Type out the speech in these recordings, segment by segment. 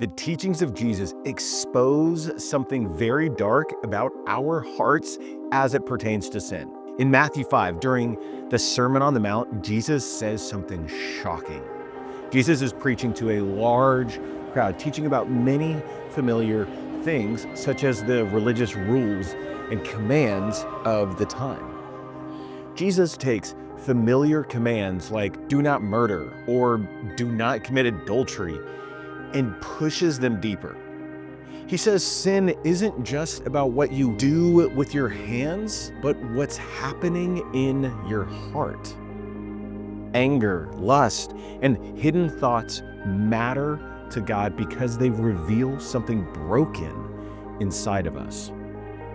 The teachings of Jesus expose something very dark about our hearts as it pertains to sin. In Matthew 5, during the Sermon on the Mount, Jesus says something shocking. Jesus is preaching to a large crowd, teaching about many familiar things, such as the religious rules and commands of the time. Jesus takes familiar commands like do not murder or do not commit adultery and pushes them deeper. He says sin isn't just about what you do with your hands, but what's happening in your heart. Anger, lust, and hidden thoughts matter to God because they reveal something broken inside of us.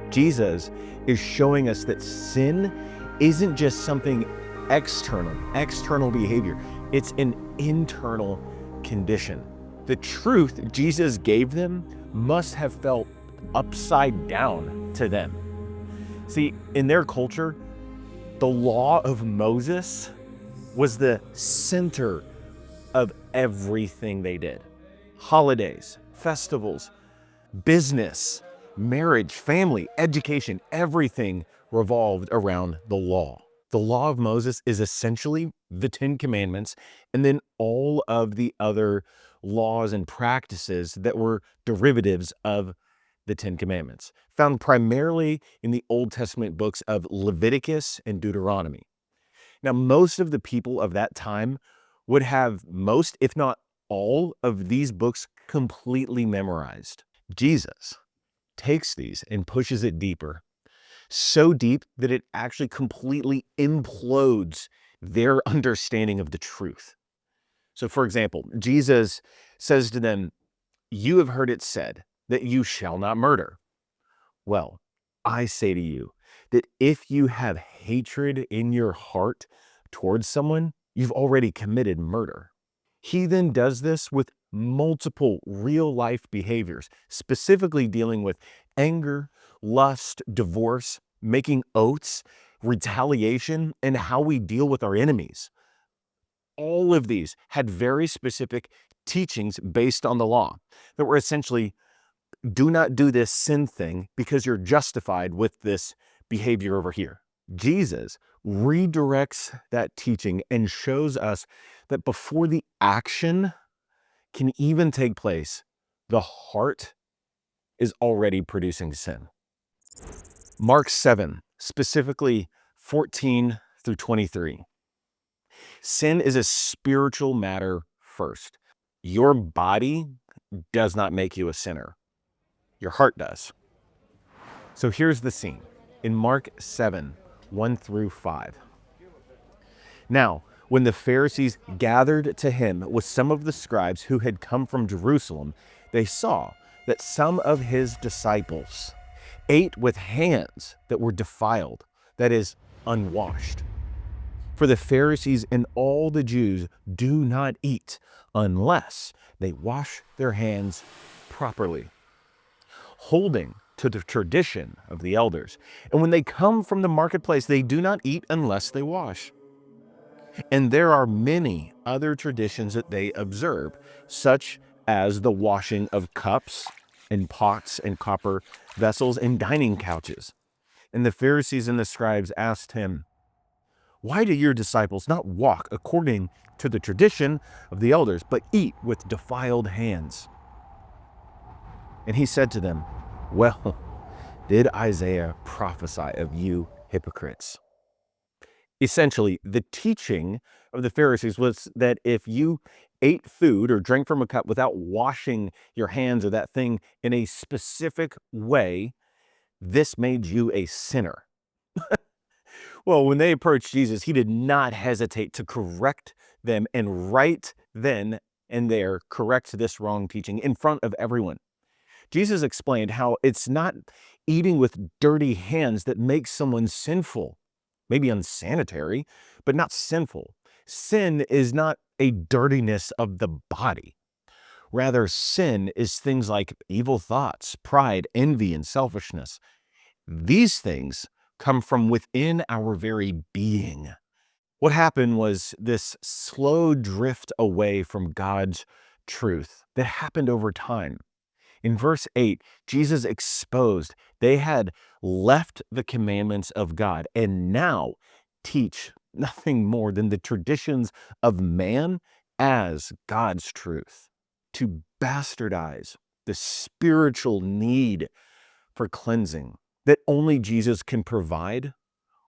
Jesus is showing us that sin isn't just something external behavior. It's an internal condition. The truth Jesus gave them must have felt upside down to them. See, in their culture, the law of Moses was the center of everything they did. Holidays, festivals, business, marriage, family, education, everything revolved around the law. The law of Moses is essentially the 10 Commandments and then all of the other laws and practices that were derivatives of the 10 Commandments, found primarily in the Old Testament books of Leviticus and Deuteronomy. Now, most of the people of that time would have most, if not all, of these books completely memorized. Jesus takes these and pushes it deeper, so deep that it actually completely implodes their understanding of the truth. So, for example, Jesus says to them, "You have heard it said that you shall not murder. Well, I say to you that if you have hatred in your heart towards someone, you've already committed murder." He then does this with multiple real-life behaviors, specifically dealing with anger, lust, divorce, making oaths, retaliation, and how we deal with our enemies. All of these had very specific teachings based on the law that were essentially, do not do this sin thing because you're justified with this behavior over here. Jesus redirects that teaching and shows us that before the action can even take place, the heart is already producing sin. Mark 7, specifically 14 through 23. Sin is a spiritual matter first. Your body does not make you a sinner. Your heart does. So here's the scene in Mark 7, 1 through 5. Now, when the Pharisees gathered to him with some of the scribes who had come from Jerusalem, they saw that some of his disciples ate with hands that were defiled, that is, unwashed. For the Pharisees and all the Jews do not eat unless they wash their hands properly, holding to the tradition of the elders. And when they come from the marketplace, they do not eat unless they wash. And there are many other traditions that they observe, such as the washing of cups and pots and copper vessels and dining couches. And the Pharisees and the scribes asked him, "Why do your disciples not walk according to the tradition of the elders, but eat with defiled hands?" And he said to them, "Well, did Isaiah prophesy of you hypocrites?" Essentially, the teaching of the Pharisees was that if you ate food or drank from a cup without washing your hands or that thing in a specific way, this made you a sinner. Well, when they approached Jesus, he did not hesitate to correct them and right then and there correct this wrong teaching in front of everyone. Jesus explained how it's not eating with dirty hands that makes someone sinful. Maybe unsanitary, but not sinful. Sin is not a dirtiness of the body. Rather, sin is things like evil thoughts, pride, envy, and selfishness. These things come from within our very being. What happened was this slow drift away from God's truth that happened over time. In verse 8, Jesus exposed they had left the commandments of God and now teach nothing more than the traditions of man as God's truth, to bastardize the spiritual need for cleansing that only Jesus can provide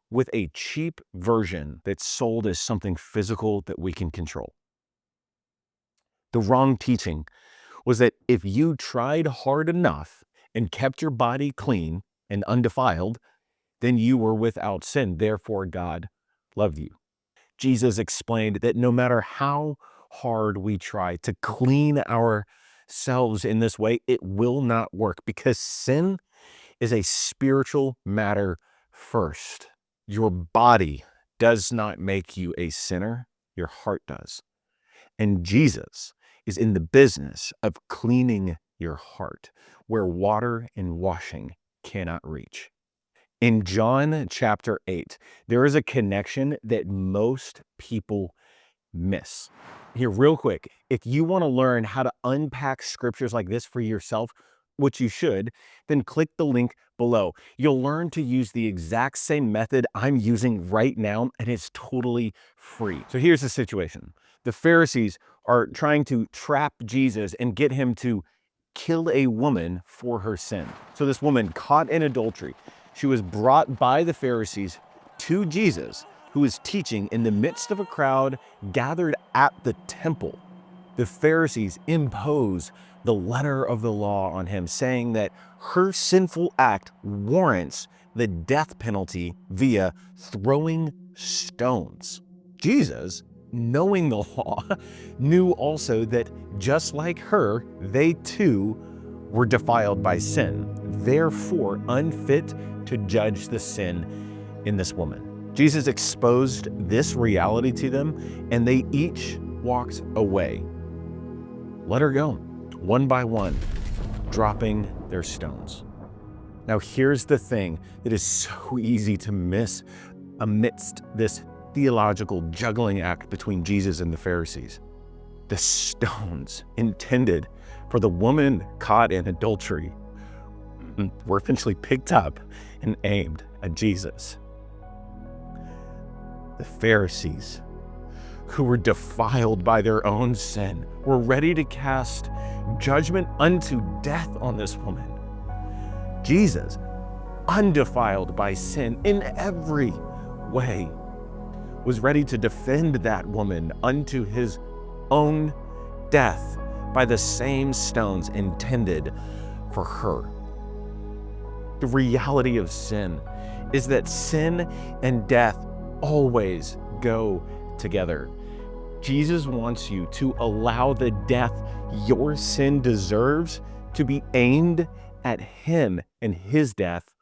with a cheap version that's sold as something physical that we can control. The wrong teaching was that if you tried hard enough and kept your body clean and undefiled, then you were without sin. Therefore, God loved you. Jesus explained that no matter how hard we try to clean ourselves in this way, it will not work because sin is a spiritual matter first. Your body does not make you a sinner, your heart does. And Jesus is in the business of cleaning your heart where water and washing cannot reach. In John chapter 8, there is a connection that most people miss. Here, real quick, if you want to learn how to unpack scriptures like this for yourself, which you should, then click the link below. You'll learn to use the exact same method I'm using right now, and it's totally free. So here's the situation. The Pharisees are trying to trap Jesus and get him to kill a woman for her sin. So this woman caught in adultery, she was brought by the Pharisees to Jesus, who is teaching in the midst of a crowd gathered at the temple. The Pharisees impose the letter of the law on him, saying that her sinful act warrants the death penalty via throwing stones. Jesus, knowing the law, knew also that just like her, they too were defiled by sin, therefore unfit to judge the sin in this woman. Jesus exposed this reality to them, and they each walked away. Let her go, one by one, dropping their stones. Now, here's the thing that is so easy to miss amidst this theological juggling act between Jesus and the Pharisees. The stones intended for the woman caught in adultery were eventually picked up and aimed at Jesus. The Pharisees, who were defiled by their own sin, were ready to cast judgment unto death on this woman. Jesus, undefiled by sin in every way, was ready to defend that woman unto his own death by the same stones intended for her. The reality of sin is that sin and death always go together. Jesus wants you to allow the death your sin deserves to be aimed at him and his death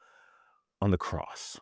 on the cross.